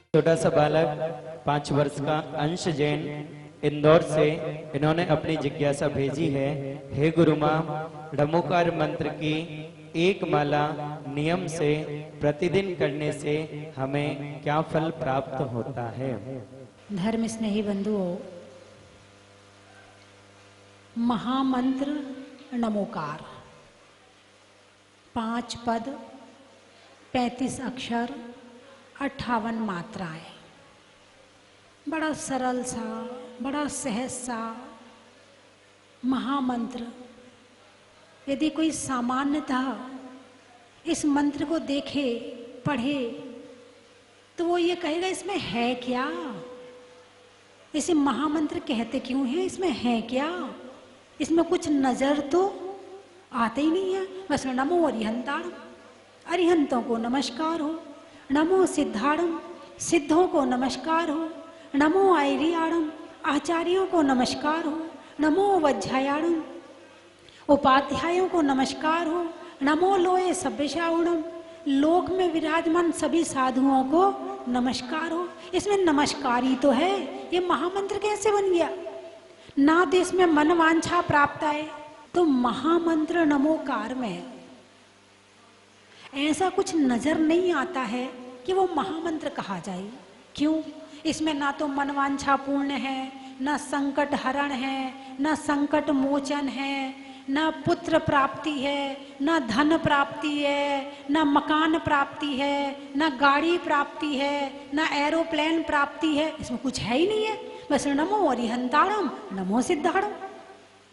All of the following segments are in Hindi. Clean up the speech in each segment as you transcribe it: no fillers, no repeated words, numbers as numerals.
छोटा सा बालक 5 वर्ष का अंश जैन इंदौर से इन्होंने अपनी जिज्ञासा भेजी है। हे गुरु माँ, ढमोकार मंत्र की एक माला नियम से प्रतिदिन करने से हमें क्या फल प्राप्त होता है? धर्म स्नेही बंधुओं, महामंत्र नमोकार 5 पद, 35 अक्षर, 58 मात्राएं, बड़ा सरल सा, बड़ा सहज सा महामंत्र। यदि कोई सामान्यतः इस मंत्र को देखे, पढ़े, तो वो ये कहेगा इसमें है क्या? इसे महामंत्र कहते क्यों हैं? इसमें है क्या? इसमें कुछ नजर तो आते ही नहीं है। बस नमो अरिहंताणम, अरिहंतों को नमस्कार हो। नमो सिद्धाणम, सिद्धों को नमस्कार हो। नमो आयरियाणम, आचार्यों को नमस्कार हो। नमो वज्जायाणम, उपाध्यायों को नमस्कार हो। नमो लोए सभ्यशाउणम, लोक में विराजमान सभी साधुओं को नमस्कार हो। इसमें नमस्कार ही तो है। ये महामंत्र कैसे बन गया? ना तो इसमें मन वांछा प्राप्त आए। तो महामंत्र नमोकार में ऐसा कुछ नजर नहीं आता है कि वो महामंत्र कहा जाए। क्यों? इसमें ना तो मनवांछा पूर्ण है, ना संकट हरण है, ना संकट मोचन है, ना पुत्र प्राप्ति है, ना धन प्राप्ति है, ना मकान प्राप्ति है, ना गाड़ी प्राप्ति है, ना एरोप्लेन प्राप्ति है। इसमें कुछ है ही नहीं है। बस नमो अरिहंताणम, नमो सिद्धाणम।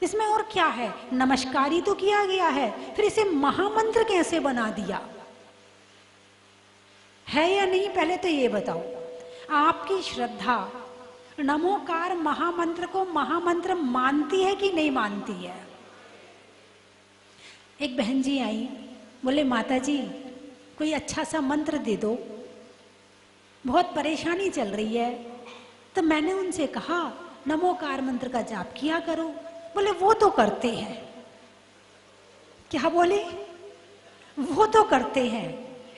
इसमें और क्या है? नमस्कारी तो किया गया है, फिर इसे महामंत्र कैसे बना दिया? है या नहीं? पहले तो ये बताओ, आपकी श्रद्धा नमोकार महामंत्र को महामंत्र मानती है कि नहीं मानती है? एक बहन जी आई, बोले माता जी कोई अच्छा सा मंत्र दे दो, बहुत परेशानी चल रही है। तो मैंने उनसे कहा नमोकार मंत्र का जाप किया करो। बोले वो तो करते हैं। क्या बोले? वो तो करते हैं।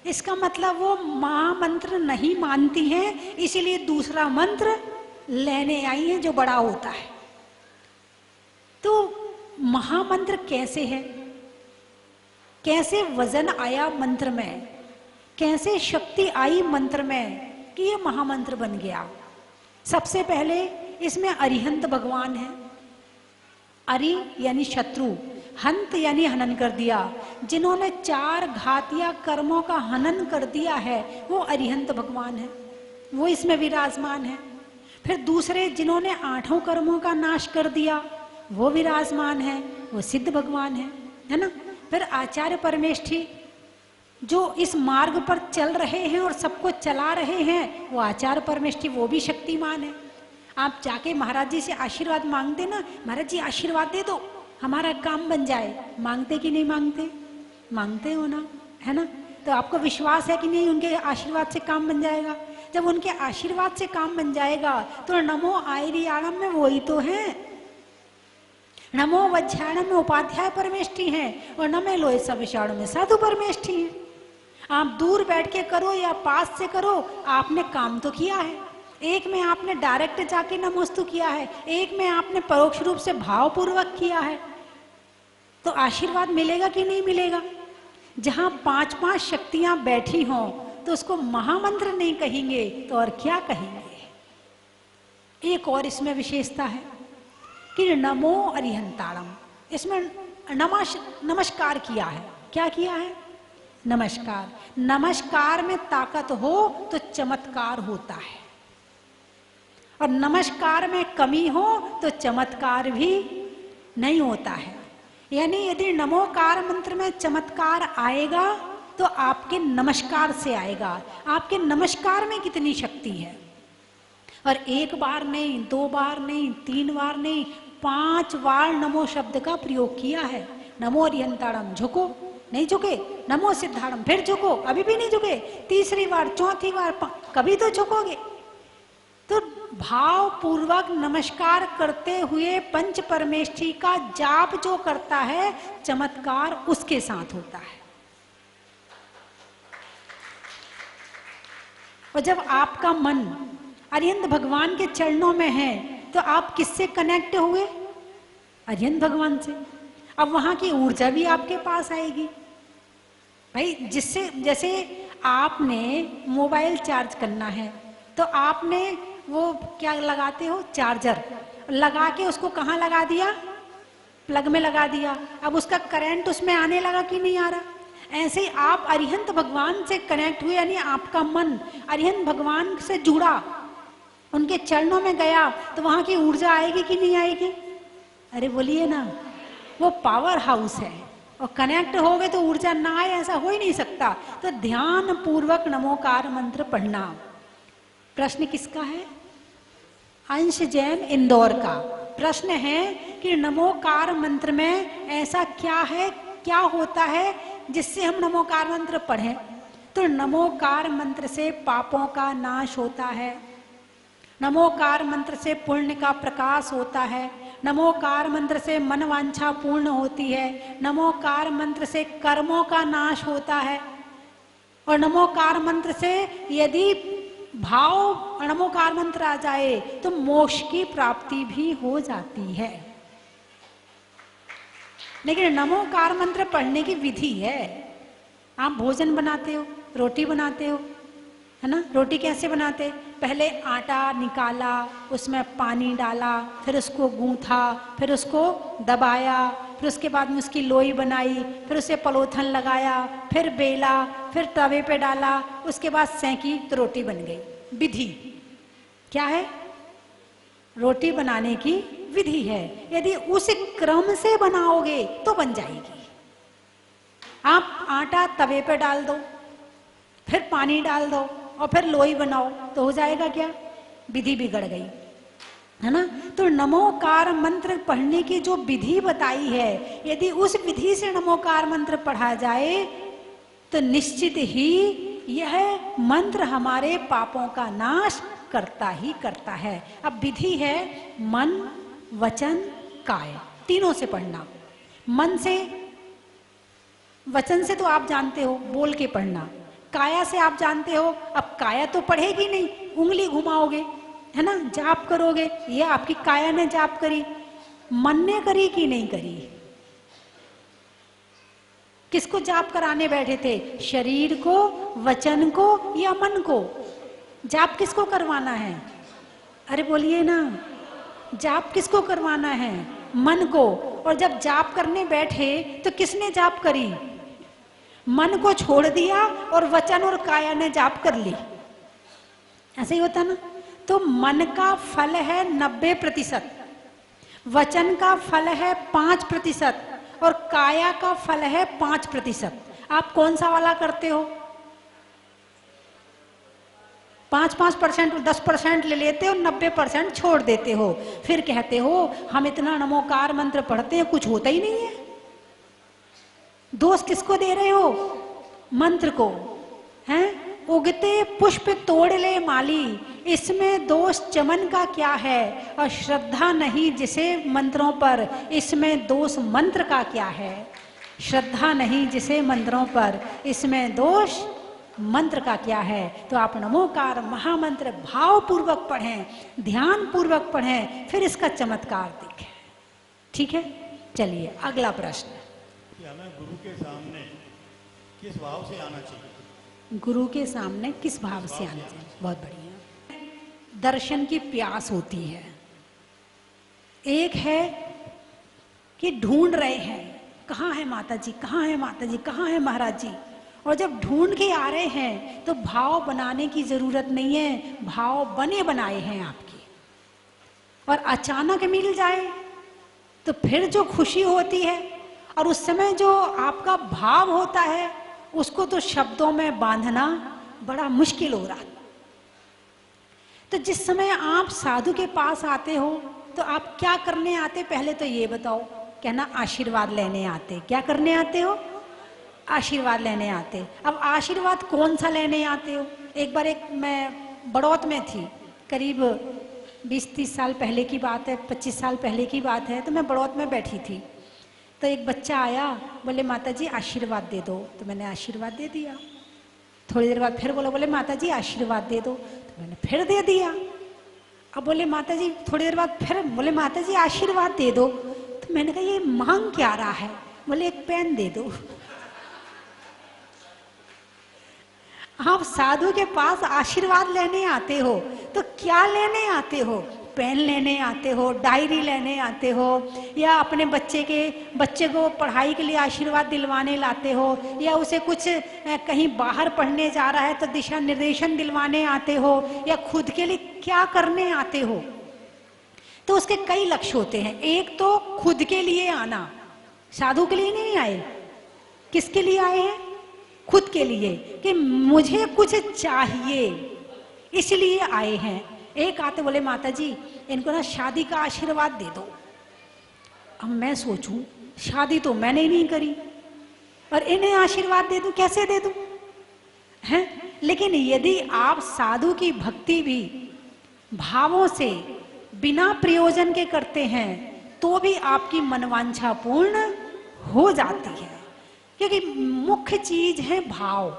इसका मतलब वो महामंत्र नहीं मानती हैं, इसीलिए दूसरा मंत्र लेने आई हैं जो बड़ा होता है। तो महामंत्र कैसे है? कैसे वजन आया मंत्र में? कैसे शक्ति आई मंत्र में कि ये महामंत्र बन गया? सबसे पहले इसमें अरिहंत भगवान है। अरि यानी शत्रु, हंत यानी हनन कर दिया। जिन्होंने 4 घातिया कर्मों का हनन कर दिया है वो अरिहंत भगवान है, वो इसमें विराजमान है। फिर दूसरे जिन्होंने 8 कर्मों का नाश कर दिया वो विराजमान है, वो सिद्ध भगवान है ना। फिर आचार्य परमेष्ठी जो इस मार्ग पर चल रहे हैं और सबको चला रहे हैं, वो आचार्य परमेष्ठी, वो भी शक्तिमान है। आप जाके महाराज जी से आशीर्वाद मांगते ना, महाराज जी आशीर्वाद दे दो हमारा काम बन जाए, मांगते कि नहीं मांगते? मांगते हो ना, है ना। तो आपको विश्वास है कि नहीं उनके आशीर्वाद से काम बन जाएगा? जब उनके आशीर्वाद से काम बन जाएगा तो नमो आयरियाणम में वही तो है। नमो वज्जायाणम में उपाध्याय परमेष्ठी हैं और नमे लोए सभ्यशाउणम में साधु परमेष्ठी हैं। आप दूर बैठ के करो या पास से करो, आपने काम तो किया है। एक में आपने डायरेक्ट जाके नमोस्तु किया है, एक में आपने परोक्ष रूप से भावपूर्वक किया है। तो आशीर्वाद मिलेगा कि नहीं मिलेगा? जहां 5-5 शक्तियां बैठी हों तो उसको महामंत्र नहीं कहेंगे तो और क्या कहेंगे? एक और इसमें विशेषता है कि नमो अरिहंताणम, इसमें नमस्कार किया है। क्या किया है? नमस्कार। नमस्कार में ताकत हो तो चमत्कार होता है, और नमस्कार में कमी हो तो चमत्कार भी नहीं होता है। यानी यदि नमोकार मंत्र में चमत्कार आएगा तो आपके नमस्कार से आएगा। आपके नमस्कार में कितनी शक्ति है। और 1 बार नहीं, 2 बार नहीं, 3 बार नहीं, 5 बार नमो शब्द का प्रयोग किया है। नमो अरिहंताणम, झुको, नहीं झुके। नमो सिद्धाणम, फिर झुको, अभी भी नहीं झुके। 3री बार, 4थी बार, कभी तो झुकोगे। तो भाव पूर्वक नमस्कार करते हुए पंच परमेष्ठी का जाप जो करता है, चमत्कार उसके साथ होता है। और जब आपका मन अरिहंत भगवान के चरणों में है तो आप किससे कनेक्ट हुए? अरिहंत भगवान से। अब वहां की ऊर्जा भी आपके पास आएगी भाई, जिससे जैसे आपने मोबाइल चार्ज करना है तो आपने वो क्या लगाते हो, चार्जर लगा के उसको कहाँ लगा दिया? प्लग में लगा दिया। अब उसका करंट उसमें आने लगा कि नहीं आ रहा? ऐसे ही आप अरिहंत भगवान से कनेक्ट हुए, यानी आपका मन अरिहंत भगवान से जुड़ा, उनके चरणों में गया, तो वहां की ऊर्जा आएगी कि नहीं आएगी? अरे बोलिए ना, वो पावर हाउस है और कनेक्ट हो गए तो ऊर्जा ना आए ऐसा हो ही नहीं सकता। तो ध्यान पूर्वक नमोकार मंत्र पढ़ना। प्रश्न किसका है? अंश जैन इंदौर का प्रश्न है कि नमोकार मंत्र में ऐसा क्या है, क्या होता है जिससे हम नमोकार मंत्र पढ़ें? तो नमोकार मंत्र से पापों का नाश होता है, नमोकार मंत्र से पुण्य का प्रकाश होता है, नमोकार मंत्र से मनवांछा पूर्ण होती है, नमोकार मंत्र से कर्मों का नाश होता है, और नमोकार मंत्र से यदि भाव नमोकार मंत्र आ जाए तो मोक्ष की प्राप्ति भी हो जाती है। लेकिन नमोकार मंत्र पढ़ने की विधि है। आप भोजन बनाते हो, रोटी बनाते हो, है ना? रोटी कैसे बनाते? पहले आटा निकाला, उसमें पानी डाला, फिर उसको गूंथा, फिर उसको दबाया, फिर उसके बाद में उसकी लोई बनाई, फिर उसे पलोथन लगाया, फिर बेला, फिर तवे पे डाला, उसके बाद सेंकी तो रोटी बन गई। विधि क्या है? रोटी बनाने की विधि है। यदि उस क्रम से बनाओगे तो बन जाएगी। आप आटा तवे पे डाल दो, फिर पानी डाल दो और फिर लोई बनाओ तो हो जाएगा क्या? विधि बिगड़ गई, है ना? तो नमोकार मंत्र पढ़ने की जो विधि बताई है, यदि उस विधि से नमोकार मंत्र पढ़ा जाए तो निश्चित ही यह मंत्र हमारे पापों का नाश करता ही करता है। अब विधि है मन, वचन, काय, तीनों से पढ़ना। मन से, वचन से तो आप जानते हो, बोल के पढ़ना। काया से आप जानते हो, अब काया तो पढ़ेगी नहीं, उंगली घुमाओगे, है ना, जाप करोगे, ये आपकी काया ने जाप करी। मन ने करी कि नहीं करी? किसको जाप कराने बैठे थे? शरीर को, वचन को या मन को? जाप किसको करवाना है? अरे बोलिए ना, जाप किसको करवाना है? मन को। और जब जाप करने बैठे तो किसने जाप करी? मन को छोड़ दिया और वचन और काया ने जाप कर ली। ऐसे ही होता ना? तो मन का फल है 90%, वचन का फल है 5% और काया का फल है 5%। आप कौन सा वाला करते हो? 5% 10% ले लेते हो, 90% छोड़ देते हो। फिर कहते हो हम इतना नमोकार मंत्र पढ़ते हैं, कुछ होता ही नहीं है। दोष किसको दे रहे हो? मंत्र को। हैं? उगते पुष्प तोड़ ले माली, इसमें दोष चमन का क्या है? और श्रद्धा नहीं जिसे मंत्रों पर, इसमें दोष मंत्र का क्या है? श्रद्धा नहीं जिसे मंत्रों पर, इसमें दोष मंत्र का क्या है? तो आप नमोकार महामंत्र भाव पूर्वक पढ़ें, ध्यान पूर्वक पढ़ें, फिर इसका चमत्कार देखें। ठीक है, चलिए अगला प्रश्न। हमें गुरु के सामने किस भाव से आना चाहिए? गुरु के सामने किस भाव से आना चाहिए? बहुत बढ़िया। दर्शन की प्यास होती है। एक है कि ढूंढ रहे हैं, कहाँ है माता जी, कहाँ है माता जी, कहाँ है महाराज जी। और जब ढूंढ के आ रहे हैं तो भाव बनाने की जरूरत नहीं है, भाव बने बनाए हैं आपकी। और अचानक मिल जाए तो फिर जो खुशी होती है, और उस समय जो आपका भाव होता है उसको तो शब्दों में बांधना बड़ा मुश्किल हो रहा है। तो जिस समय आप साधु के पास आते हो तो आप क्या करने आते? पहले तो ये बताओ। कहना आशीर्वाद लेने आते। क्या करने आते हो? आशीर्वाद लेने आते। अब आशीर्वाद कौन सा लेने आते हो? एक बार मैं बड़ौत में थी, करीब 20-30 साल पहले की बात है, 25 साल पहले की बात है। तो मैं बड़ौत में बैठी थी, तो एक बच्चा आया, बोले माता जी आशीर्वाद दे दो। तो मैंने आशीर्वाद दे दिया। थोड़ी देर बाद फिर बोले माता जी आशीर्वाद दे दो, तो मैंने फिर दे दिया। अब बोले माता जी, थोड़ी देर बाद फिर बोले माता जी आशीर्वाद दे दो, तो मैंने कहा ये मांग क्या रहा है? बोले एक पेन दे दो। आप साधु के पास आशीर्वाद लेने आते हो तो क्या लेने आते हो? पेन लेने आते हो, डायरी लेने आते हो, या अपने बच्चे को पढ़ाई के लिए आशीर्वाद दिलवाने लाते हो, या उसे कुछ कहीं बाहर पढ़ने जा रहा है तो दिशा निर्देशन दिलवाने आते हो, या खुद के लिए क्या करने आते हो? तो उसके कई लक्ष्य होते हैं। एक तो खुद के लिए आना, साधु के लिए नहीं आए, किसके लिए आए हैं? खुद के लिए, कि मुझे कुछ चाहिए इसलिए आए हैं। एक आते बोले माता जी इनको ना शादी का आशीर्वाद दे दो। अब मैं सोचूं शादी तो मैंने नहीं करी और इन्हें आशीर्वाद दे दूं, कैसे दे दूं? हैं? लेकिन यदि आप साधु की भक्ति भी भावों से बिना प्रयोजन के करते हैं तो भी आपकी मनवांछा पूर्ण हो जाती है, क्योंकि मुख्य चीज है भाव।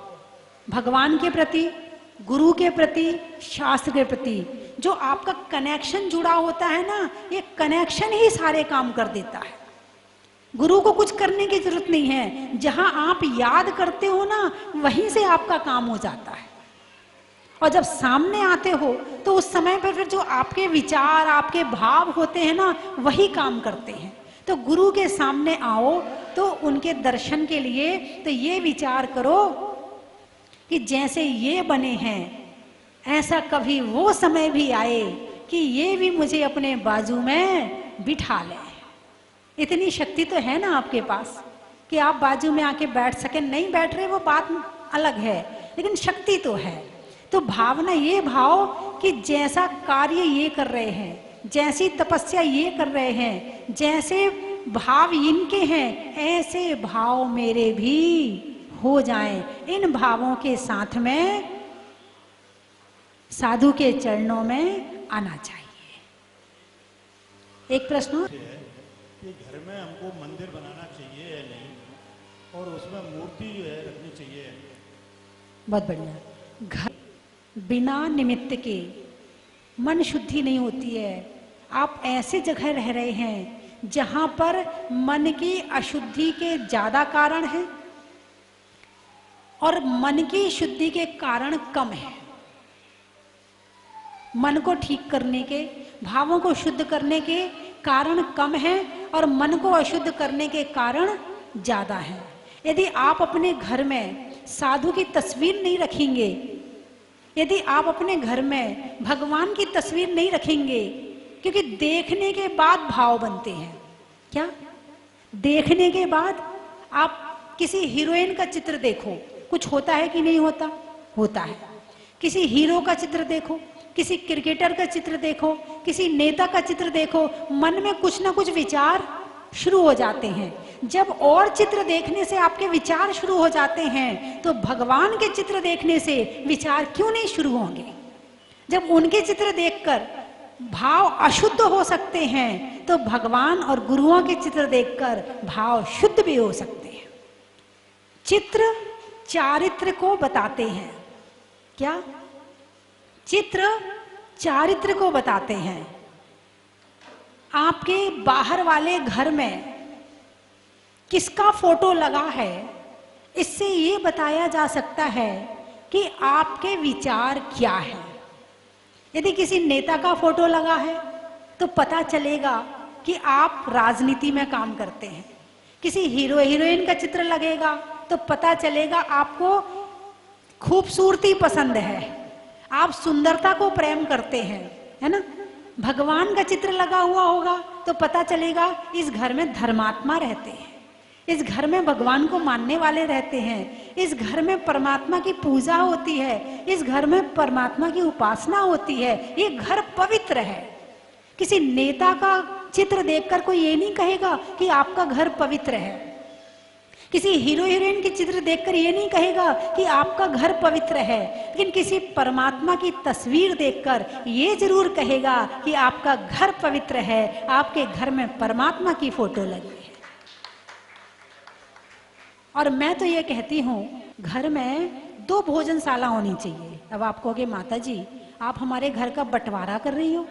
भगवान के प्रति, गुरु के प्रति, शास्त्र के प्रति जो आपका कनेक्शन जुड़ा होता है ना, ये कनेक्शन ही सारे काम कर देता है। गुरु को कुछ करने की जरूरत नहीं है, जहां आप याद करते हो ना वहीं से आपका काम हो जाता है। और जब सामने आते हो तो उस समय पर फिर जो आपके विचार, आपके भाव होते हैं ना, वही काम करते हैं। तो गुरु के सामने आओ तो उनके दर्शन के लिए तो ये विचार करो कि जैसे ये बने हैं ऐसा कभी वो समय भी आए कि ये भी मुझे अपने बाजू में बिठा ले। इतनी शक्ति तो है ना आपके पास कि आप बाजू में आके बैठ सके। नहीं बैठ रहे वो बात अलग है, लेकिन शक्ति तो है। तो भावना, ये भाव कि जैसा कार्य ये कर रहे हैं, जैसी तपस्या ये कर रहे हैं, जैसे भाव इनके हैं ऐसे भाव मेरे भी हो जाएं। इन भावों के साथ में साधु के चरणों में आना चाहिए। एक प्रश्न है कि घर में हमको मंदिर बनाना चाहिए या नहीं, और उसमें मूर्ति जो है रखनी चाहिए या नहीं? बहुत बढ़िया। घर बिना निमित्त के मन शुद्धि नहीं होती है। आप ऐसे जगह रह रहे हैं जहां पर मन की अशुद्धि के ज्यादा कारण हैं और मन की शुद्धि के कारण कम है। मन को ठीक करने के, भावों को शुद्ध करने के कारण कम है और मन को अशुद्ध करने के कारण ज्यादा है। यदि आप अपने घर में साधु की तस्वीर नहीं रखेंगे, यदि आप अपने घर में भगवान की तस्वीर नहीं रखेंगे, क्योंकि देखने के बाद भाव बनते हैं। क्या? देखने के बाद आप किसी हीरोइन का चित्र देखो, कुछ होता है कि नहीं होता? होता है। किसी हीरो का चित्र देखो, किसी क्रिकेटर का चित्र देखो, किसी नेता का चित्र देखो, मन में कुछ ना कुछ विचार शुरू हो जाते हैं। जब और चित्र देखने से आपके विचार शुरू हो जाते हैं तो भगवान के चित्र देखने से विचार क्यों नहीं शुरू होंगे? जब उनके चित्र देखकर भाव अशुद्ध हो सकते हैं तो भगवान और गुरुओं के चित्र देखकर भाव शुद्ध भी हो सकते हैं। चित्र चारित्र को बताते हैं। क्या? चित्र चारित्र को बताते हैं। आपके बाहर वाले घर में किसका फोटो लगा है, इससे ये बताया जा सकता है कि आपके विचार क्या है। यदि किसी नेता का फोटो लगा है तो पता चलेगा कि आप राजनीति में काम करते हैं। किसी हीरो हीरोइन का चित्र लगेगा तो पता चलेगा आपको खूबसूरती पसंद है, आप सुंदरता को प्रेम करते हैं, है ना। भगवान का चित्र लगा हुआ होगा तो पता चलेगा इस घर में धर्मात्मा रहते हैं, इस घर में भगवान को मानने वाले रहते हैं, इस घर में परमात्मा की पूजा होती है, इस घर में परमात्मा की उपासना होती है, ये घर पवित्र है। किसी नेता का चित्र देखकर कोई ये नहीं कहेगा कि आपका घर पवित्र है। किसी हीरो हीरोइन के चित्र देखकर ये नहीं कहेगा कि आपका घर पवित्र है। लेकिन किसी परमात्मा की तस्वीर देखकर ये जरूर कहेगा कि आपका घर पवित्र है, आपके घर में परमात्मा की फोटो लगी है। और मैं तो ये कहती हूँ, घर में 2 भोजनशाला होनी चाहिए। अब आप कहोगे माता जी आप हमारे घर का बंटवारा कर रही हो,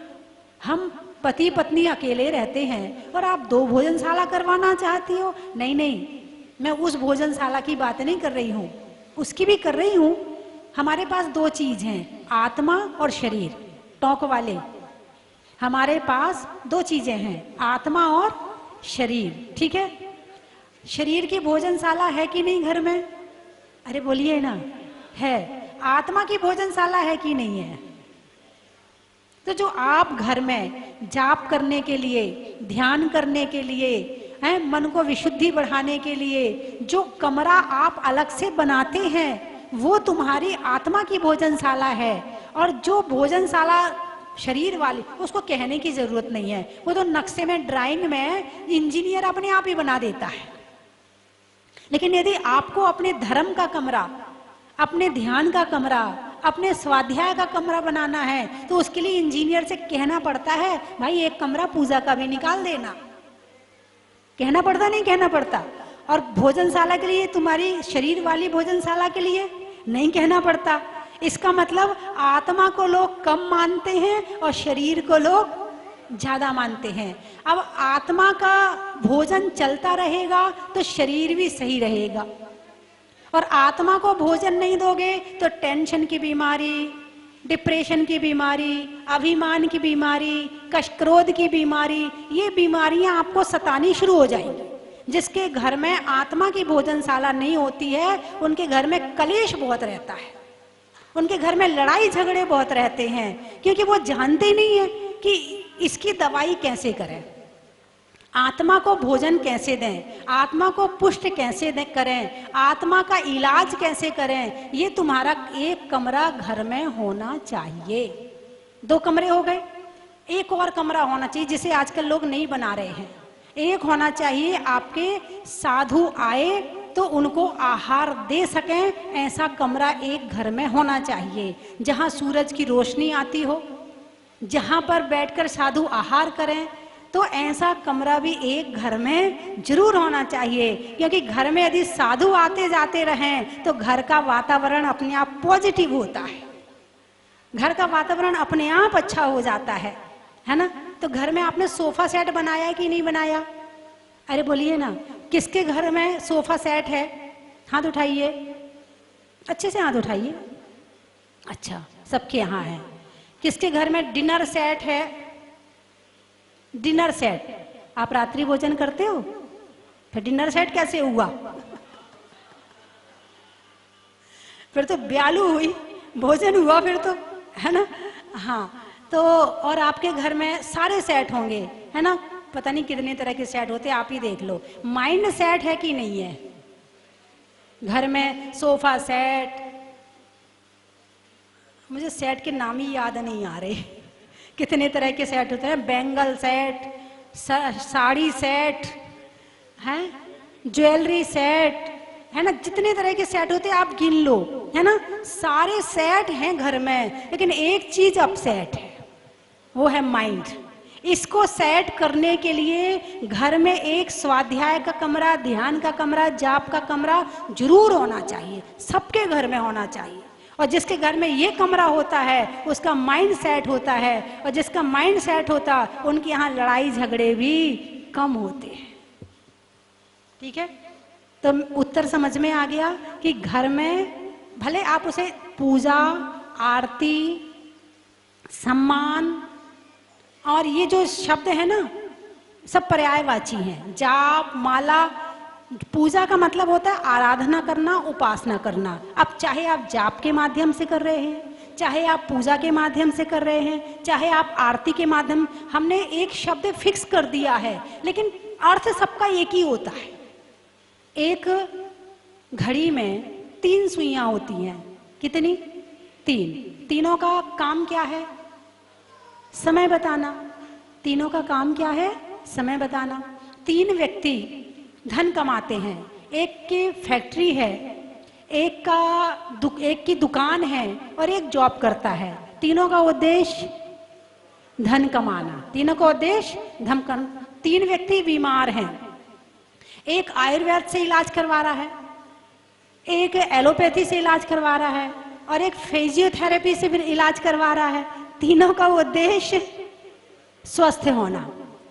हम पति पत्नी अकेले रहते हैं और आप 2 भोजनशाला करवाना चाहती हो। नहीं नहीं, मैं उस भोजनशाला की बात नहीं कर रही हूँ, उसकी भी कर रही हूँ। हमारे पास 2 चीज हैं, आत्मा और शरीर। टोंक वाले, हमारे पास 2 चीजें हैं, आत्मा और शरीर। ठीक है, शरीर की भोजनशाला है कि नहीं घर में? अरे बोलिए ना, है। आत्मा की भोजनशाला है कि नहीं है? तो जो आप घर में जाप करने के लिए, ध्यान करने के लिए, हैं, मन को विशुद्धि बढ़ाने के लिए जो कमरा आप अलग से बनाते हैं वो तुम्हारी आत्मा की भोजनशाला है। और जो भोजनशाला शरीर वाली, उसको कहने की जरूरत नहीं है, वो तो नक्शे में, ड्राइंग में इंजीनियर अपने आप ही बना देता है। लेकिन यदि आपको अपने धर्म का कमरा, अपने ध्यान का कमरा, अपने स्वाध्याय का कमरा बनाना है तो उसके लिए इंजीनियर से कहना पड़ता है भाई एक कमरा पूजा का भी निकाल देना। कहना पड़ता नहीं कहना पड़ता? और भोजनशाला के लिए, तुम्हारी शरीर वाली भोजनशाला के लिए नहीं कहना पड़ता। इसका मतलब आत्मा को लोग कम मानते हैं और शरीर को लोग ज्यादा मानते हैं। अब आत्मा का भोजन चलता रहेगा तो शरीर भी सही रहेगा, और आत्मा को भोजन नहीं दोगे तो टेंशन की बीमारी, डिप्रेशन की बीमारी, अभिमान की बीमारी, क्रोध की बीमारी, ये बीमारियां आपको सतानी शुरू हो जाएंगी। जिसके घर में आत्मा की भोजनशाला नहीं होती है उनके घर में कलेश बहुत रहता है, उनके घर में लड़ाई झगड़े बहुत रहते हैं, क्योंकि वो जानते नहीं है कि इसकी दवाई कैसे करें, आत्मा को भोजन कैसे दें, आत्मा को पुष्ट कैसे करें, आत्मा का इलाज कैसे करें। ये तुम्हारा एक कमरा घर में होना चाहिए। 2 कमरे हो गए, एक और कमरा होना चाहिए जिसे आजकल लोग नहीं बना रहे हैं। एक होना चाहिए, आपके साधु आए तो उनको आहार दे सकें, ऐसा कमरा एक घर में होना चाहिए जहां सूरज की रोशनी आती हो, जहां पर बैठकर साधु आहार करें। तो ऐसा कमरा भी एक घर में जरूर होना चाहिए, क्योंकि घर में यदि साधु आते जाते रहें तो घर का वातावरण अपने आप पॉजिटिव होता है, घर का वातावरण अपने आप अच्छा हो जाता है ना। तो घर में आपने सोफा सेट बनाया है कि नहीं बनाया? अरे बोलिए ना, किसके घर में सोफा सेट है? हाथ उठाइए, अच्छे से हाथ उठाइए। अच्छा, सबके यहाँ है। किसके घर में डिनर सेट है? डिनर सेट, आप रात्रि भोजन करते हो, फिर डिनर सेट कैसे हुआ? फिर तो ब्यालू हुई, भोजन हुआ फिर तो, है ना। हाँ, तो और आपके घर में सारे सेट होंगे, है ना। पता नहीं कितने तरह के सेट होते हैं, आप ही देख लो। माइंड सेट है कि नहीं है घर में? सोफा सेट, मुझे सेट के नाम ही याद नहीं आ रहे, कितने तरह के सेट होते हैं। बैंगल सेट, साड़ी सेट, है ज्वेलरी सेट, है ना। जितने तरह के सेट होते हैं आप गिन लो, है ना। सारे सेट हैं घर में, लेकिन एक चीज अपसेट है, वो है माइंड। इसको सेट करने के लिए घर में एक स्वाध्याय का कमरा, ध्यान का कमरा, जाप का कमरा जरूर होना चाहिए, सबके घर में होना चाहिए। और जिसके घर में ये कमरा होता है उसका माइंड सेट होता है, और जिसका माइंड सेट होता उनके यहाँ लड़ाई झगड़े भी कम होते हैं। ठीक है, तो उत्तर समझ में आ गया कि घर में भले आप उसे पूजा, आरती, सम्मान, और ये जो शब्द है ना सब पर्यायवाची हैं। जाप, माला, पूजा का मतलब होता है आराधना करना, उपासना करना। अब चाहे आप जाप के माध्यम से कर रहे हैं, चाहे आप पूजा के माध्यम से कर रहे हैं, चाहे आप आरती के माध्यम, हमने एक शब्द फिक्स कर दिया है, लेकिन अर्थ सबका एक ही होता है। एक घड़ी में 3 सुइयां होती हैं, कितनी? 3। तीनों का काम क्या है? समय बताना। तीनों का काम क्या है? समय बताना। 3 व्यक्ति धन कमाते हैं, एक की फैक्ट्री है, एक की दुकान है और एक जॉब करता है। तीनों का उद्देश्य धन कमाना, तीनों का उद्देश्य धन कमाना। 3 व्यक्ति बीमार हैं, एक आयुर्वेद से इलाज करवा रहा है, एक एलोपैथी से इलाज करवा रहा है और एक फिजियोथेरेपी से फिर इलाज करवा रहा है। तीनों का उद्देश्य स्वस्थ होना,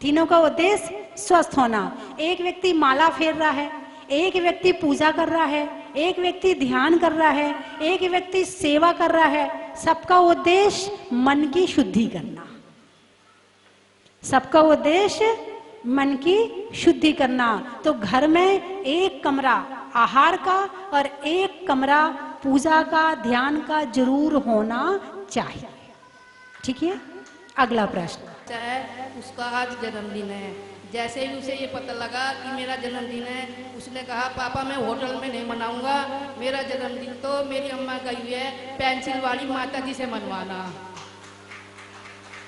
तीनों का उद्देश्य स्वस्थ होना। एक व्यक्ति माला फेर रहा है, एक व्यक्ति पूजा कर रहा है, एक व्यक्ति ध्यान कर रहा है, एक व्यक्ति सेवा कर रहा है। सबका उद्देश्य मन की शुद्धि करना, सबका उद्देश्य मन की शुद्धि करना। तो घर में एक कमरा आहार का और एक कमरा पूजा का, ध्यान का जरूर होना चाहिए। ठीक है, अगला प्रश्न। चाहे उसका आज जन्मदिन है, जैसे ही उसे ये पता लगा कि मेरा जन्मदिन है, उसने कहा पापा मैं होटल में नहीं मनाऊंगा, मेरा जन्मदिन तो मेरी अम्मा का ही है, पेंसिल वाली माता जी से मनवाना।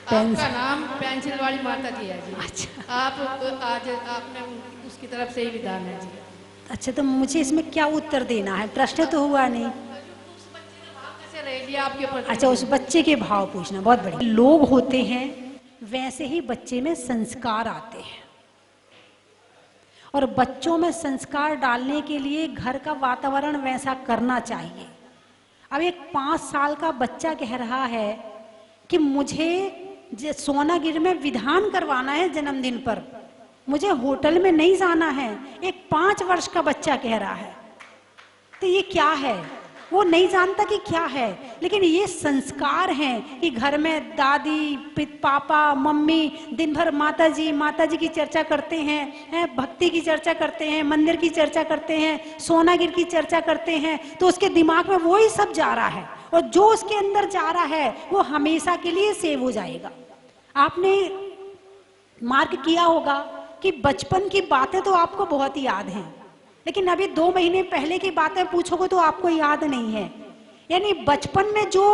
आपका नाम पेंसिल वाली माता जी है जी। अच्छा, आप आज आपने उसकी तरफ से ही विधान है जी। अच्छा, तो मुझे इसमें क्या उत्तर देना है? प्रश्न तो हुआ नहीं। कैसे रहेगी आपके प्रति? अच्छा, उस बच्चे के भाव पूछना, बहुत बढ़िया। लोग होते हैं वैसे ही बच्चे में संस्कार आते हैं, और बच्चों में संस्कार डालने के लिए घर का वातावरण वैसा करना चाहिए। अब एक 5 साल का बच्चा कह रहा है कि मुझे सोनागिर में विधान करवाना है जन्मदिन पर, मुझे होटल में नहीं जाना है। एक 5 वर्ष का बच्चा कह रहा है, तो ये क्या है? वो नहीं जानता कि क्या है, लेकिन ये संस्कार हैं कि घर में दादी, पापा, मम्मी दिन भर माता जी की चर्चा करते हैं, भक्ति की चर्चा करते हैं, मंदिर की चर्चा करते हैं, सोनागिर की चर्चा करते हैं, तो उसके दिमाग में वो ही सब जा रहा है, और जो उसके अंदर जा रहा है वो हमेशा के लिए सेव हो जाएगा। आपने मार्क किया होगा कि बचपन की बातें तो आपको बहुत याद हैं, लेकिन अभी 2 महीने पहले की बातें पूछोगे तो आपको याद नहीं है। यानी बचपन में जो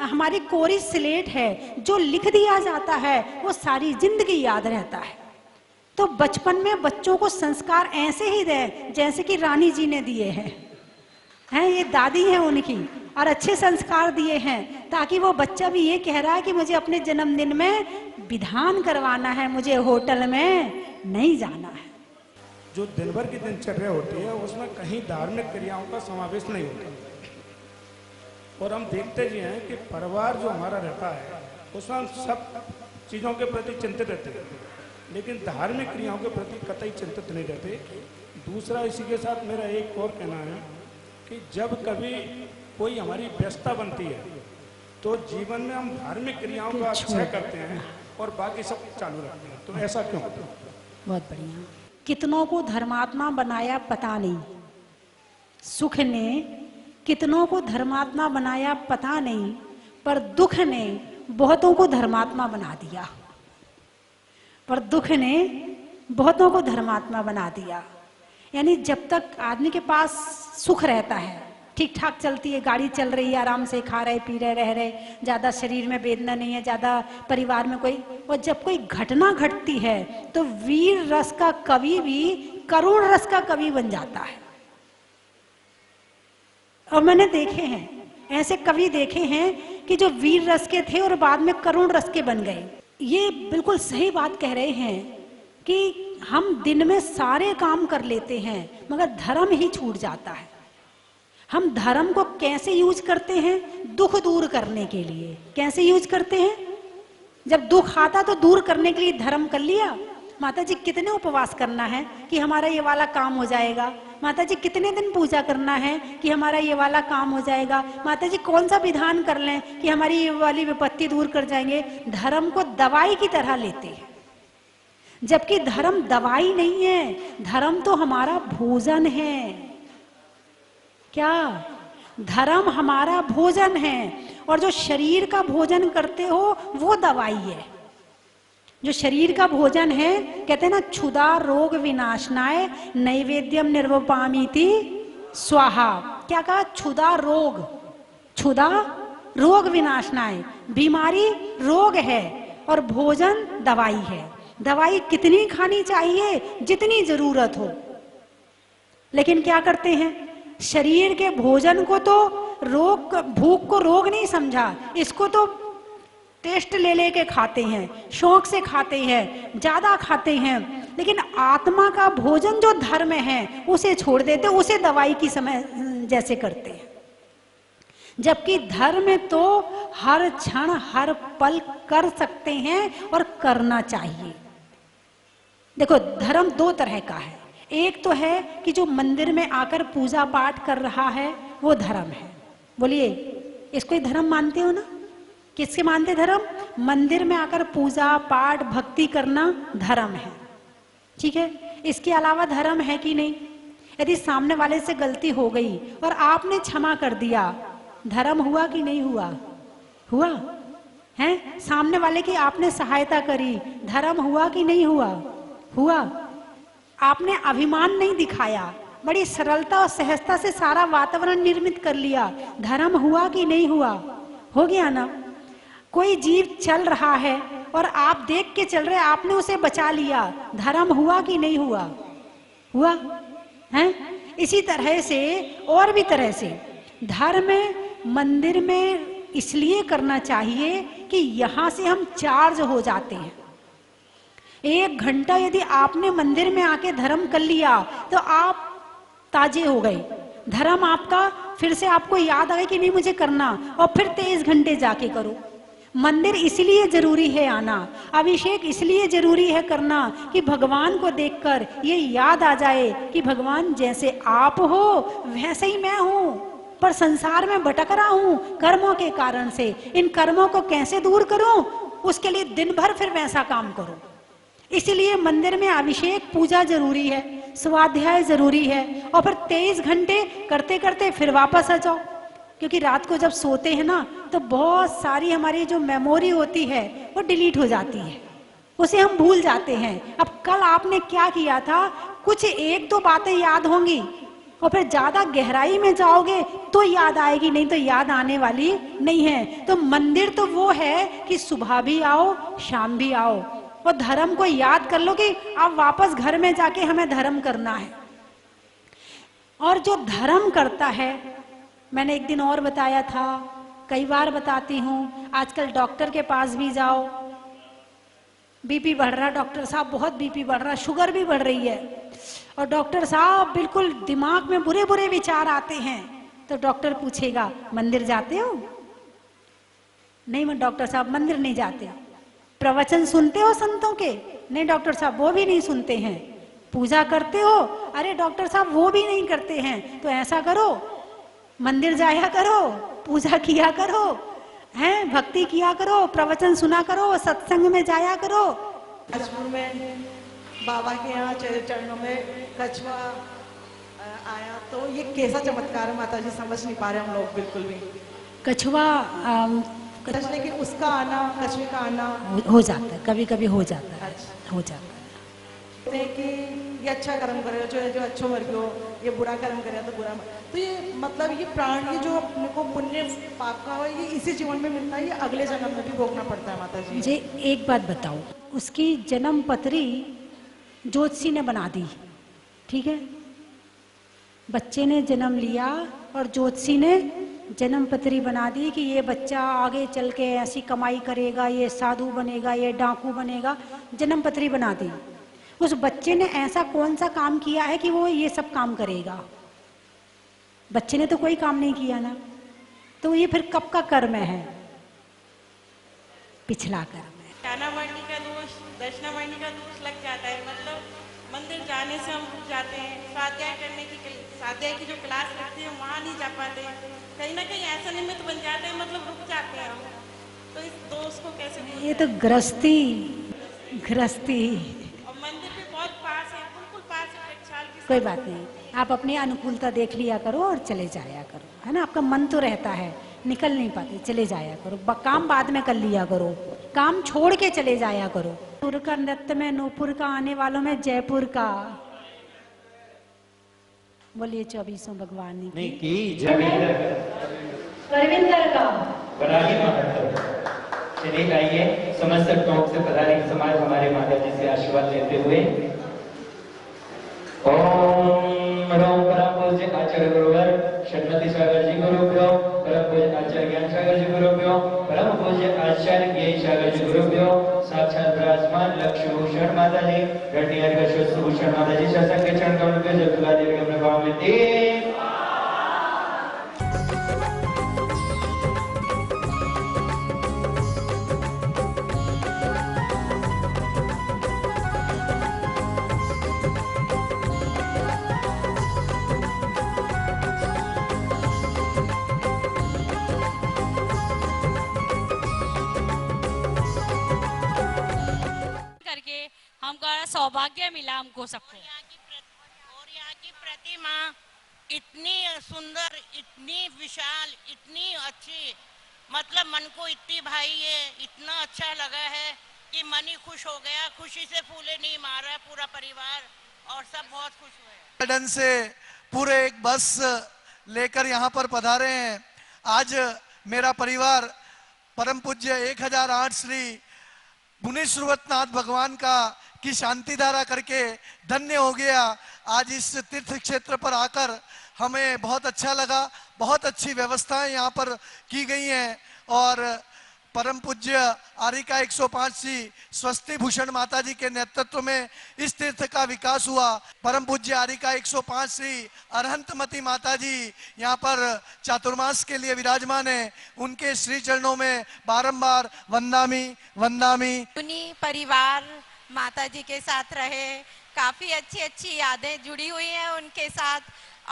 हमारी कोरी स्लेट है, जो लिख दिया जाता है, वो सारी जिंदगी याद रहता है। तो बचपन में बच्चों को संस्कार ऐसे ही दें जैसे कि रानी जी ने दिए हैं, ये दादी हैं उनकी, और अच्छे संस्कार दिए हैं, ताकि वो बच्चा भी ये कह रहा है कि मुझे अपने जन्मदिन में विधान करवाना है, मुझे होटल में नहीं जाना है। जो दिन भर की दिनचर्या होती है उसमें कहीं धार्मिक क्रियाओं का समावेश नहीं होता, और हम देखते भी हैं कि परिवार जो हमारा रहता है उसमें हम सब चीज़ों के प्रति चिंतित रहते हैं, लेकिन धार्मिक क्रियाओं के प्रति कतई चिंतित नहीं रहते। दूसरा, इसी के साथ मेरा एक और कहना है कि जब कभी कोई हमारी व्यस्तता बनती है तो जीवन में हम धार्मिक क्रियाओं का अक्षय करते हैं और बाकी सब चालू रखते हैं। तो ऐसा क्यों होता है? बहुत बढ़िया। कितनों को धर्मात्मा बनाया पता नहीं, सुख ने कितनों को धर्मात्मा बनाया पता नहीं, पर दुख ने बहुतों को धर्मात्मा बना दिया, पर दुख ने बहुतों को धर्मात्मा बना दिया। यानी जब तक आदमी के पास सुख रहता है, ठीक ठाक चलती है, गाड़ी चल रही है, आराम से खा रहे पी रहे रह रहे, ज़्यादा शरीर में वेदना नहीं है, ज़्यादा परिवार में कोई, और जब कोई घटना घटती है तो वीर रस का कवि भी करुण रस का कवि बन जाता है। और मैंने देखे हैं, ऐसे कवि देखे हैं कि जो वीर रस के थे और बाद में करुण रस के बन गए। ये बिल्कुल सही बात कह रहे हैं कि हम दिन में सारे काम कर लेते हैं मगर धर्म ही छूट जाता है। हम धर्म को कैसे यूज करते हैं? दुख दूर करने के लिए। कैसे यूज करते हैं? जब दुख आता तो दूर करने के लिए धर्म कर लिया। माता जी कितने उपवास करना है कि हमारा ये वाला काम हो जाएगा? माता जी कितने दिन पूजा करना है कि हमारा ये वाला काम हो जाएगा? माता जी कौन सा विधान कर लें कि हमारी ये वाली विपत्ति दूर कर जाएंगे? धर्म को दवाई की तरह लेते हैं, जबकि धर्म दवाई नहीं है, धर्म तो हमारा भोजन है। क्या? धर्म हमारा भोजन है, और जो शरीर का भोजन करते हो वो दवाई है। जो शरीर का भोजन है, कहते हैं ना, क्षुधा रोग विनाशनाय नैवेद्यम निर्वपामीति स्वाहा। क्या कहा? क्षुधा रोग विनाशनाय। बीमारी रोग है और भोजन दवाई है। दवाई कितनी खानी चाहिए? जितनी जरूरत हो। लेकिन क्या करते हैं? शरीर के भोजन को तो रोग, भूख को रोग नहीं समझा, इसको तो टेस्ट ले लेके खाते हैं, शौक से खाते हैं, ज्यादा खाते हैं, लेकिन आत्मा का भोजन जो धर्म है उसे छोड़ देते, उसे दवाई की समय जैसे करते हैं। जबकि धर्म तो हर क्षण हर पल कर सकते हैं और करना चाहिए। देखो धर्म दो तरह का है, एक तो है कि जो मंदिर में आकर पूजा पाठ कर रहा है वो धर्म है। बोलिए इसको ही धर्म मानते हो ना? किसके मानते धर्म? मंदिर में आकर पूजा पाठ भक्ति करना धर्म है, ठीक है। इसके अलावा धर्म है कि नहीं? यदि सामने वाले से गलती हो गई और आपने क्षमा कर दिया, धर्म हुआ कि नहीं हुआ? हुआ है। सामने वाले की आपने सहायता करी, धर्म हुआ कि नहीं हुआ? हुआ। आपने अभिमान नहीं दिखाया, बड़ी सरलता और सहजता से सारा वातावरण निर्मित कर लिया, धर्म हुआ कि नहीं हुआ? हो गया ना। कोई जीव चल रहा है और आप देख के चल रहे, आपने उसे बचा लिया, धर्म हुआ कि नहीं हुआ? हुआ है। इसी तरह से और भी तरह से धर्म मंदिर में इसलिए करना चाहिए कि यहां से हम चार्ज हो जाते हैं। 1 घंटा यदि आपने मंदिर में आके धर्म कर लिया तो आप ताजे हो गए, धर्म आपका फिर से आपको याद आए कि नहीं मुझे करना, और फिर 23 घंटे जाके करो। मंदिर इसलिए जरूरी है आना, अभिषेक इसलिए जरूरी है करना कि भगवान को देखकर ये याद आ जाए कि भगवान जैसे आप हो वैसे ही मैं हूं, पर संसार में भटक रहा हूं कर्मों के कारण से। इन कर्मों को कैसे दूर करूं, उसके लिए दिन भर फिर वैसा काम करो। इसीलिए मंदिर में अभिषेक पूजा जरूरी है, स्वाध्याय जरूरी है, और फिर 23 घंटे करते करते फिर वापस आ जाओ। क्योंकि रात को जब सोते हैं ना तो बहुत सारी हमारी जो मेमोरी होती है वो डिलीट हो जाती है, उसे हम भूल जाते हैं। अब कल आपने क्या किया था, कुछ 1-2 बातें याद होंगी, और फिर ज्यादा गहराई में जाओगे तो याद आएगी, नहीं तो याद आने वाली नहीं है। तो मंदिर तो वो है कि सुबह भी आओ शाम भी आओ, और धर्म को याद कर लो कि अब वापस घर में जाके हमें धर्म करना है। और जो धर्म करता है, मैंने एक दिन और बताया था, कई बार बताती हूँ, आजकल डॉक्टर के पास भी जाओ, बीपी बढ़ रहा, डॉक्टर साहब बहुत बीपी बढ़ रहा, शुगर भी बढ़ रही है, और डॉक्टर साहब बिल्कुल दिमाग में बुरे बुरे विचार आते हैं, तो डॉक्टर पूछेगा मंदिर जाते हो? नहीं मैं डॉक्टर साहब मंदिर नहीं जाते। प्रवचन सुनते हो संतों के? नहीं डॉक्टर साहब वो भी नहीं सुनते हैं। पूजा करते हो? अरे डॉक्टर साहब वो भी नहीं करते हैं। तो ऐसा करो, मंदिर जाया करो, पूजा किया करो, हैं भक्ति किया करो, प्रवचन सुना करो, सत्संग में जाया करो। अजमेर में बाबा के यहाँ चरणों में कछुआ आया, तो ये कैसा चमत्कार है माता जी, समझ नहीं पा रहे हम लोग बिल्कुल भी। कछुआ लेकिन उसका आना, कछुए का आना हो जाता है, कभी कभी हो जाता है। अच्छा। हो जाता है कि ये अच्छा कर्म करे, जो अच्छो मर गयो, ये बुरा कर्म करे तो बुरा। तो ये मतलब ये प्राण, ये जो अपने को पुण्य पाप का हो, ये इसी जीवन में मिलता है, ये अगले जन्म में भी भोगना पड़ता है माता जी? मुझे एक बात बताओ, उसकी जन्म पत्री ज्योतिषी ने बना दी, ठीक है, बच्चे ने जन्म लिया और ज्योतिषी ने जन्म पत्री बना दी कि ये बच्चा आगे चल के ऐसी कमाई करेगा, ये साधु बनेगा, ये डाकू बनेगा, जन्म पत्री बना दी। उस बच्चे ने ऐसा कौन सा काम किया है कि वो ये सब काम करेगा? बच्चे ने तो कोई काम नहीं किया ना, तो ये फिर कब का कर्म है? पिछला कर्म है। ज्ञानावाणी का दोष, दर्शनावाणी का दोष लग जाता है। मतलब मंदिर जाने से हम रुक जाते हैं, स्वाध्याय की जो क्लास लगती है वहाँ नहीं जा पाते, कहीं ना कहीं ऐसा निमित्त बन जाते हैं, मतलब रुक जाते हैं हम। तो इस दोष को कैसे दूर करें? ये तो गृहस्थी और मंदिर भी बहुत पास है, बिल्कुल पास है, टकसाल की। कोई बात नहीं, आप अपनी अनुकूलता देख लिया करो और चले जाया करो, है ना। आपका मन तो रहता है, निकल नहीं पाते, चले जाया करो, काम बाद में कर लिया करो, काम छोड़ के चले जाया करो। नूपुर का नृत्य में नूपुर का, आने वालों में जयपुर का। बोलिए 24 भगवान की जमींदर परविंदर का बराही माता। चलिए आइए समस्त टोंक से पधारी समाज हमारे माता जी से आशीर्वाद लेते हुए। ओम रोम परम पूज्य आचार्य गुरुवर शतमती सागर जी गुरुभ्यो, परम पूज्य आचार्य ज्ञान सागर जी गुरुभ्यो, परम पूज्य आचार्य ज्ञेय सागर जी गुरुभ्यो, साक्षात विराजमान लक्ष्मी भूषण माता जी, रटियार का भूषण माता जी, सत्संग के चरण कमल पे जल तुला देवी के प्रभाव में देव सौभाग्य मिला हमको सबको। और यहाँ की प्रतिमा इतनी सुंदर, इतनी विशाल, इतनी अच्छी, मतलब मन को इतनी भाई है, इतना अच्छा लगा है कि मन ही खुश हो गया। खुशी से फूले नहीं मारा पूरा परिवार और सब बहुत खुश हुए। गार्डन से पूरे एक बस लेकर यहाँ पर पधारे हैं। आज मेरा परिवार परम पूज्य 1008 श्री मुनि श्रीवतनाथ भगवान का की शांति धारा करके धन्य हो गया। आज इस तीर्थ क्षेत्र पर आकर हमें बहुत अच्छा लगा। बहुत अच्छी व्यवस्थाएं यहाँ पर की गई हैं और परम पूज्य आरिका 105 श्री स्वस्ति भूषण माता जी के नेतृत्व में इस तीर्थ का विकास हुआ। परम पूज्य आरिका 105 श्री अरहंतमती माता जी यहाँ पर चातुर्मास के लिए विराजमान है। उनके श्री चरणों में बारंबार वंदामी वंदामी। मुनि परिवार माता जी के साथ रहे, काफी अच्छी अच्छी यादें जुड़ी हुई हैं उनके साथ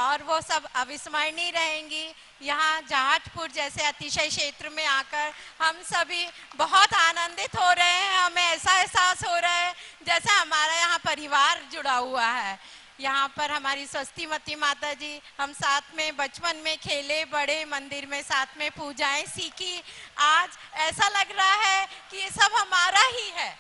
और वो सब अविस्मरणीय रहेंगी। यहाँ जहाजपुर जैसे अतिशय क्षेत्र में आकर हम सभी बहुत आनंदित हो रहे हैं। हमें ऐसा एहसास हो रहा है जैसे हमारा यहाँ परिवार जुड़ा हुआ है। यहाँ पर हमारी स्वस्तिमती माता जी, हम साथ में बचपन में खेले बड़े, मंदिर में साथ में पूजाएं सीखी। आज ऐसा लग रहा है कि ये सब हमारा ही है।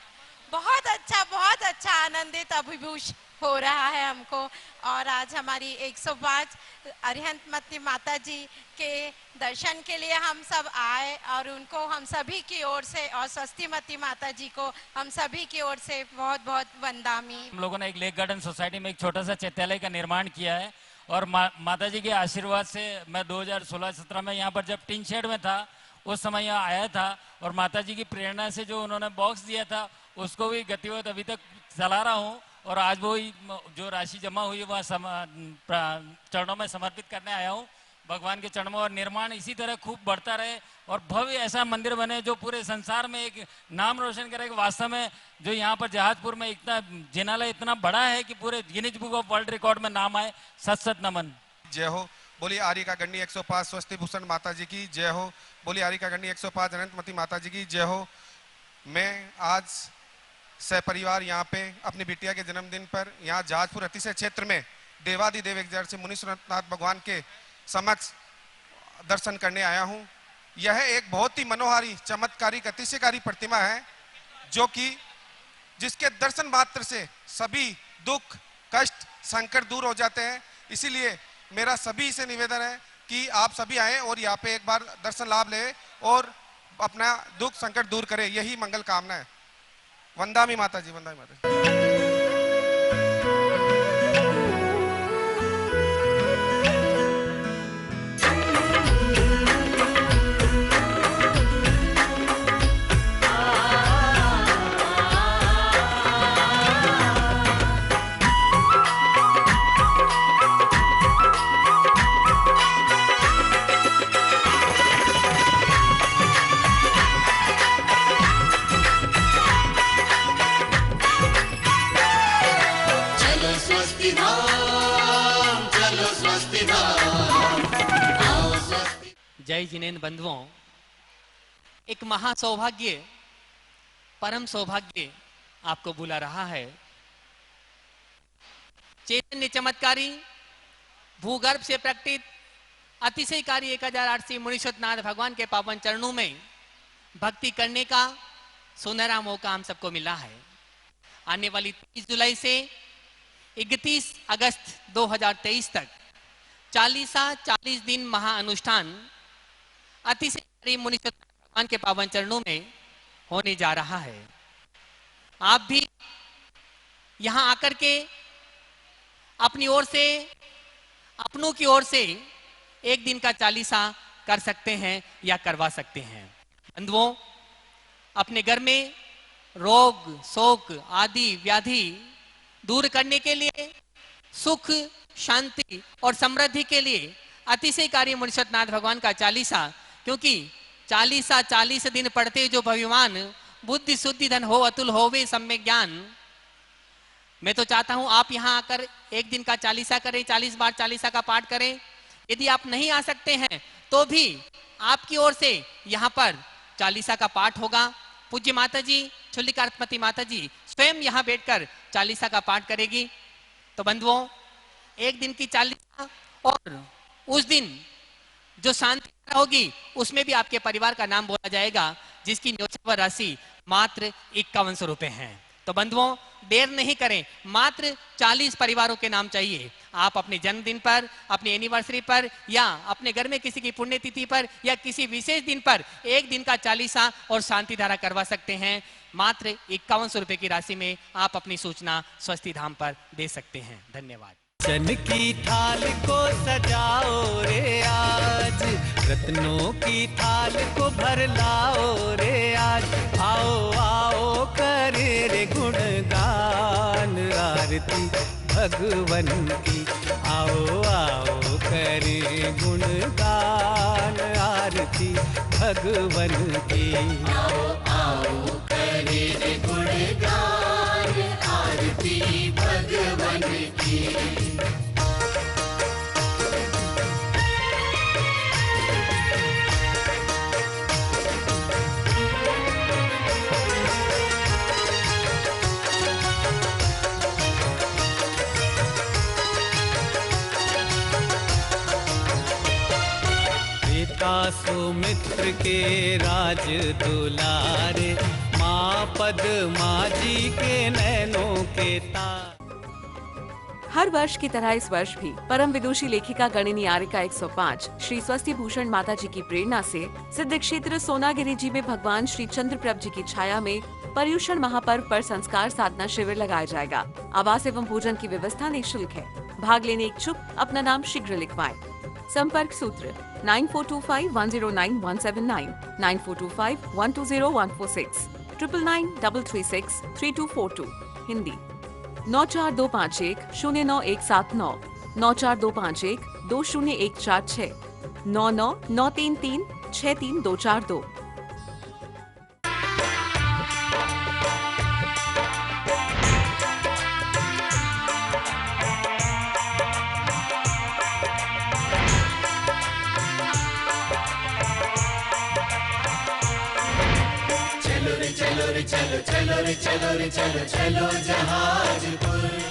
बहुत अच्छा आनंदित अभिभूष हो रहा है हमको। और आज हमारी 105 अरिहंतमती माता जी के दर्शन के लिए हम सब आए और उनको हम सभी की ओर से और स्वस्तिमती माता जी को हम सभी की ओर से बहुत बहुत वंदामी। हम लोगों ने एक लेक गार्डन सोसाइटी में एक छोटा सा चैत्यालय का निर्माण किया है और माता जी के आशीर्वाद से मैं 2016-17 में यहाँ पर जब टिन शेड में था उस समय यहाँ आया था और माता जी की प्रेरणा से जो उन्होंने बॉक्स दिया था उसको भी गतिवत अभी तक चला रहा हूँ और आज वो जो राशि जमा हुई वह चरणों में समर्पित करने आया हूँ भगवान के चरणों में। और निर्माण इसी तरह खूब बढ़ता रहे और भव्य ऐसा मंदिर बने जो पूरे संसार में एक नाम रोशन करे। वास्तव में जो यहाँ पर जहाजपुर में इतना जिनालय इतना बड़ा है कि पूरे Guinness book of world record में नाम आए। सत सत नमन। जय हो। बोली आरिका गण्डी 105 स्वस्ति भूषण माता जी की जय हो। बोली आरिका गण्डी 105 अनंतमती माता जी की जय हो। मैं आज सहपरिवार यहाँ पे अपनी बिटिया के जन्मदिन पर यहाँ जहाजपुर अतिशय क्षेत्र में देवादिदेव एक से मुनि श्रीवतनाथ भगवान के समक्ष दर्शन करने आया हूँ। यह एक बहुत ही मनोहारी, चमत्कारिक, अतिशयकारी प्रतिमा है जो कि जिसके दर्शन मात्र से सभी दुख, कष्ट, संकट दूर हो जाते हैं। इसीलिए मेरा सभी से निवेदन है कि आप सभी आए और यहाँ पे एक बार दर्शन लाभ ले और अपना दुख संकट दूर करें। यही मंगल कामना है। वंदामी माता जी, वंदामी माता जी। जय जिनेन्द्र बंधुओं, एक महा सौभाग्य, परम सौभाग्य आपको बुला रहा है। चैतन्य चमत्कारी भूगर्भ से प्रकटित अतिशयकारी 1008 श्री मुनि श्रीवतनाथ भगवान के पावन चरणों में भक्ति करने का सुनहरा मौका हम सबको मिला है। आने वाली 30 जुलाई से 31 अगस्त 2023 तक 40 दिन महाअनुष्ठान अतिशय मुनि श्रीवतनाथ भगवान के पावन चरणों में होने जा रहा है। आप भी यहां आकर के अपनी ओर से, अपनों की ओर से एक दिन का 40 कर सकते हैं या करवा सकते हैं। बंधुओं, अपने घर में रोग, शोक आदि व्याधि दूर करने के लिए, सुख, शांति और समृद्धि के लिए अतिशयकारी मुनि श्रीवतनाथ भगवान का 40, क्योंकि 40 दिन पढ़ते जो भगवान बुद्धि शुद्धि धन हो अतुल होवे सम्यक ज्ञान। मैं तो चाहता हूं आप यहां आकर एक दिन का 40 करें, 40 बार 40 का पाठ करें। यदि आप नहीं आ सकते हैं तो भी आपकी ओर से यहां पर 40 का पाठ होगा। पूज्य माता जी चुल्लिकार्तमती माता जी स्वयं यहाँ बैठकर चालीसा का पाठ करेगी। तो बंधुओं, एक दिन की चालीसा और उस दिन जो शांति होगी उसमें भी आपके परिवार का नाम बोला जाएगा, जिसकी न्योछावर राशि मात्र 5100 रुपए है। तो बंधुओं, देर नहीं करें, मात्र 40 परिवारों के नाम चाहिए। आप अपने जन्मदिन पर, अपनी एनिवर्सरी पर, या अपने घर में किसी की पुण्यतिथि पर, या किसी विशेष दिन पर एक दिन का चालीसा और शांति धारा करवा सकते हैं। मात्र 5100 रुपए की राशि में आप अपनी सूचना स्वस्ति धाम पर दे सकते हैं। धन्यवाद। चन की थाल को सजाओ रे आज, रत्नों की थाल को भर लाओ रे आज। आओ आओ करे रे गुणगान आरती भगवन की। आओ आओ करे गुणगान आरती भगवन की। आओ आओ करे रे गुणगान आरती भगवन की। सुमित्र के राज दुलारे, माँ पद्मा जी के नैनों के तार। हर वर्ष की तरह इस वर्ष भी परम विदुषी लेखिका गणिनी आर्यिका 105 श्री स्वस्ति भूषण माता जी की प्रेरणा से सिद्ध क्षेत्र सोनागिरी जी में भगवान श्री चंद्रप्रभ जी की छाया में पर्युषण महापर्व पर संस्कार साधना शिविर लगाया जाएगा। आवास एवं भोजन की व्यवस्था निःशुल्क है। भाग लेने इच्छुक अपना नाम शीघ्र लिखवाएं। संपर्क सूत्र 9425109179, 9425120146, 9993363242। हिंदी 9425109179, 9425120146, 9993363242। चलो रे चलो रे चलो चलो रे चलो रे चलो चलो जहाजपुर।